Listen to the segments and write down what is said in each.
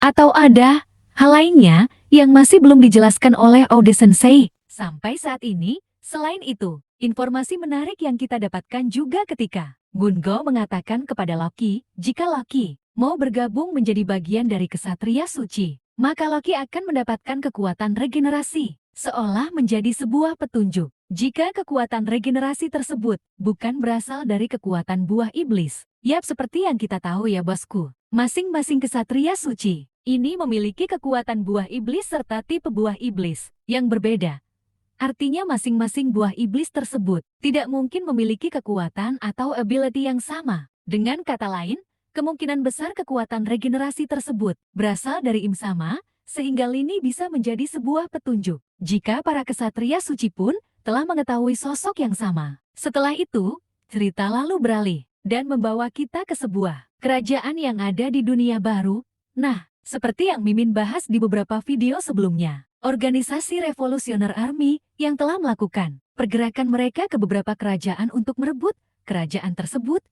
Atau ada hal lainnya yang masih belum dijelaskan oleh Ode Sensei sampai saat ini? Selain itu, informasi menarik yang kita dapatkan juga ketika Bungo mengatakan kepada Loki, jika Loki mau bergabung menjadi bagian dari kesatria suci, maka Loki akan mendapatkan kekuatan regenerasi, seolah menjadi sebuah petunjuk. Jika kekuatan regenerasi tersebut bukan berasal dari kekuatan buah iblis. Yap, seperti yang kita tahu ya bosku, masing-masing kesatria suci ini memiliki kekuatan buah iblis serta tipe buah iblis yang berbeda. Artinya masing-masing buah iblis tersebut tidak mungkin memiliki kekuatan atau ability yang sama. Dengan kata lain, kemungkinan besar kekuatan regenerasi tersebut berasal dari im sama, sehingga Lini bisa menjadi sebuah petunjuk. Jika para kesatria suci pun telah mengetahui sosok yang sama. Setelah itu, cerita lalu beralih dan membawa kita ke sebuah kerajaan yang ada di dunia baru. Nah, seperti yang Mimin bahas di beberapa video sebelumnya, organisasi Revolusioner Army yang telah melakukan pergerakan mereka ke beberapa kerajaan untuk merebut kerajaan tersebut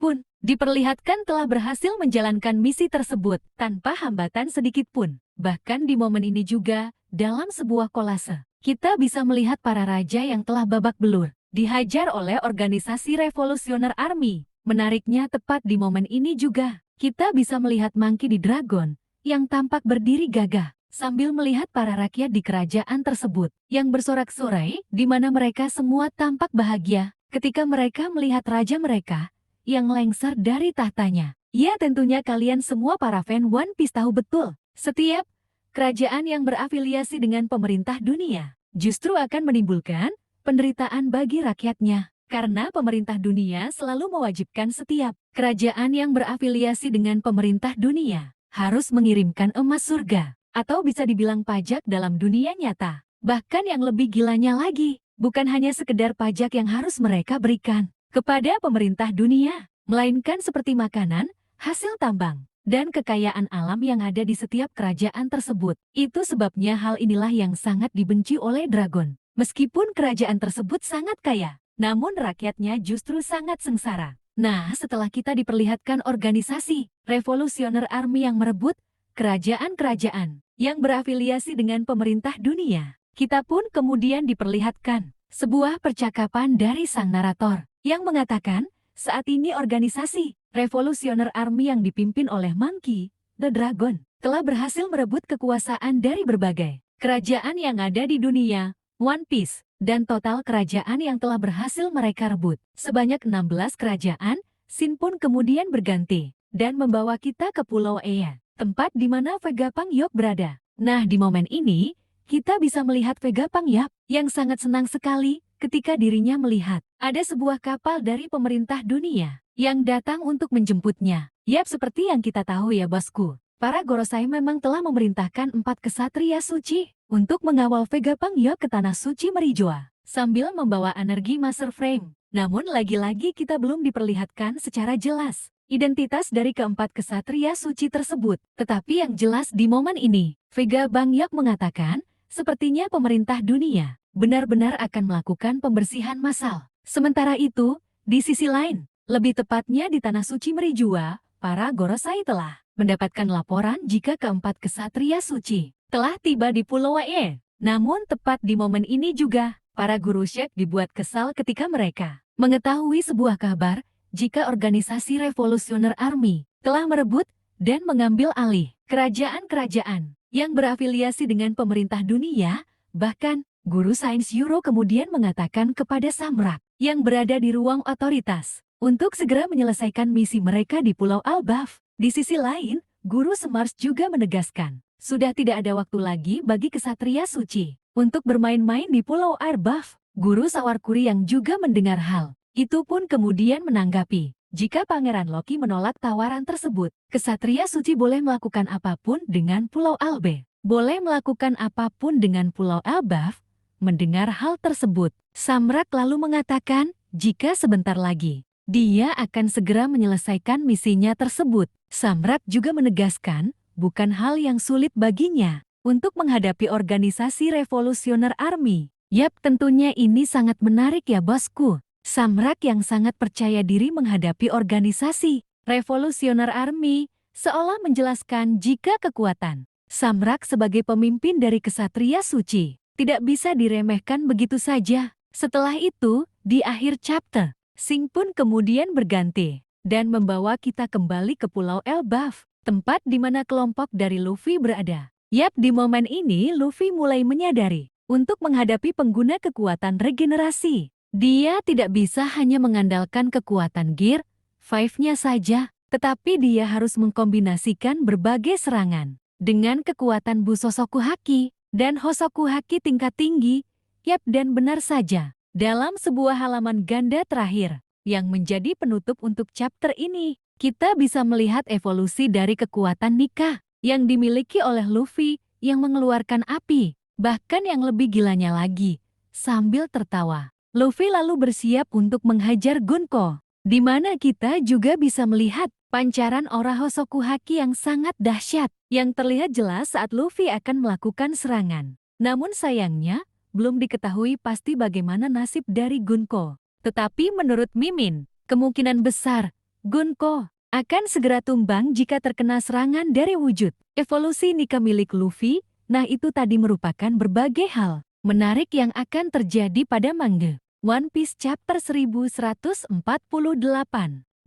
pun diperlihatkan telah berhasil menjalankan misi tersebut tanpa hambatan sedikit pun. Bahkan di momen ini juga, dalam sebuah kolase, kita bisa melihat para raja yang telah babak belur dihajar oleh organisasi Revolusioner Army. Menariknya tepat di momen ini juga, kita bisa melihat Monkey D. Dragon yang tampak berdiri gagah sambil melihat para rakyat di kerajaan tersebut yang bersorak-sorai di mana mereka semua tampak bahagia ketika mereka melihat raja mereka yang lengser dari tahtanya. Ya, tentunya kalian semua para fan One Piece tahu betul, setiap kerajaan yang berafiliasi dengan pemerintah dunia justru akan menimbulkan penderitaan bagi rakyatnya. Karena pemerintah dunia selalu mewajibkan setiap kerajaan yang berafiliasi dengan pemerintah dunia harus mengirimkan emas surga, atau bisa dibilang pajak dalam dunia nyata. Bahkan yang lebih gilanya lagi, bukan hanya sekedar pajak yang harus mereka berikan kepada pemerintah dunia, melainkan seperti makanan, hasil tambang, dan kekayaan alam yang ada di setiap kerajaan tersebut. Itu sebabnya hal inilah yang sangat dibenci oleh Dragon. Meskipun kerajaan tersebut sangat kaya, namun rakyatnya justru sangat sengsara. Nah, setelah kita diperlihatkan organisasi Revolusioner Army yang merebut kerajaan-kerajaan yang berafiliasi dengan pemerintah dunia, kita pun kemudian diperlihatkan sebuah percakapan dari sang narator yang mengatakan saat ini organisasi Revolusioner Army yang dipimpin oleh Monkey D. Dragon telah berhasil merebut kekuasaan dari berbagai kerajaan yang ada di dunia One Piece, dan total kerajaan yang telah berhasil mereka rebut sebanyak 16 kerajaan. Sin pun kemudian berganti dan membawa kita ke Pulau Ea, tempat di mana Vegapunk Yop berada. Nah, di momen ini kita bisa melihat Vegapunk Yop yang sangat senang sekali ketika dirinya melihat ada sebuah kapal dari pemerintah dunia yang datang untuk menjemputnya. Yap, seperti yang kita tahu ya bosku, para Gorosei memang telah memerintahkan 4 kesatria suci untuk mengawal Vegapunk Yop ke tanah suci Merijoa sambil membawa energi Master Frame. Namun lagi-lagi kita belum diperlihatkan secara jelas identitas dari keempat kesatria suci tersebut. Tetapi yang jelas di momen ini, Vegapunk Yop mengatakan, sepertinya pemerintah dunia benar-benar akan melakukan pembersihan massal. Sementara itu, di sisi lain, lebih tepatnya di tanah suci Merijoa, para Gorosei telah mendapatkan laporan jika keempat kesatria suci telah tiba di Pulau Wae. Namun tepat di momen ini juga, para guru Shek dibuat kesal ketika mereka mengetahui sebuah kabar jika organisasi Revolusioner Army telah merebut dan mengambil alih kerajaan-kerajaan yang berafiliasi dengan pemerintah dunia. Bahkan, guru sains Yuro kemudian mengatakan kepada Samrak yang berada di ruang otoritas untuk segera menyelesaikan misi mereka di Pulau Albaf. Di sisi lain, guru Semars juga menegaskan sudah tidak ada waktu lagi bagi kesatria suci untuk bermain-main di Pulau Arbaf. Guru Sawarkuri yang juga mendengar hal itu pun kemudian menanggapi, jika Pangeran Loki menolak tawaran tersebut, kesatria suci boleh melakukan apapun dengan Pulau Albe. Boleh melakukan apapun dengan Pulau Albaf. Mendengar hal tersebut, Samrak lalu mengatakan, jika sebentar lagi dia akan segera menyelesaikan misinya tersebut. Samrak juga menegaskan, bukan hal yang sulit baginya untuk menghadapi organisasi Revolusioner Army. Yap, tentunya ini sangat menarik ya bosku. Samrak yang sangat percaya diri menghadapi organisasi Revolusioner Army seolah menjelaskan jika kekuatan Samrak sebagai pemimpin dari kesatria suci tidak bisa diremehkan begitu saja. Setelah itu, di akhir chapter, Sing pun kemudian berganti dan membawa kita kembali ke Pulau Elbaf, tempat di mana kelompok dari Luffy berada. Yap, di momen ini Luffy mulai menyadari untuk menghadapi pengguna kekuatan regenerasi. Dia tidak bisa hanya mengandalkan kekuatan Gear 5-nya saja, tetapi dia harus mengkombinasikan berbagai serangan dengan kekuatan Busosoku Haki dan Hosoku Haki tingkat tinggi. Yap, dan benar saja, dalam sebuah halaman ganda terakhir yang menjadi penutup untuk chapter ini, kita bisa melihat evolusi dari kekuatan Nika yang dimiliki oleh Luffy yang mengeluarkan api. Bahkan yang lebih gilanya lagi, sambil tertawa, Luffy lalu bersiap untuk menghajar Gunko, di mana kita juga bisa melihat pancaran aura Hosoku Haki yang sangat dahsyat, yang terlihat jelas saat Luffy akan melakukan serangan. Namun sayangnya, belum diketahui pasti bagaimana nasib dari Gunko. Tetapi menurut Mimin, kemungkinan besar, Gunko akan segera tumbang jika terkena serangan dari wujud evolusi Nika milik Luffy. Nah, itu tadi merupakan berbagai hal menarik yang akan terjadi pada manga One Piece chapter 1148.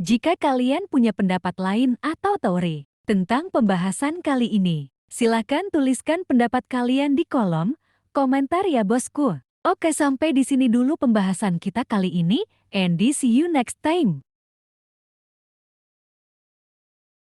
Jika kalian punya pendapat lain atau teori tentang pembahasan kali ini, silakan tuliskan pendapat kalian di kolom komentar ya bosku. Oke, sampai di sini dulu pembahasan kita kali ini, and see you next time.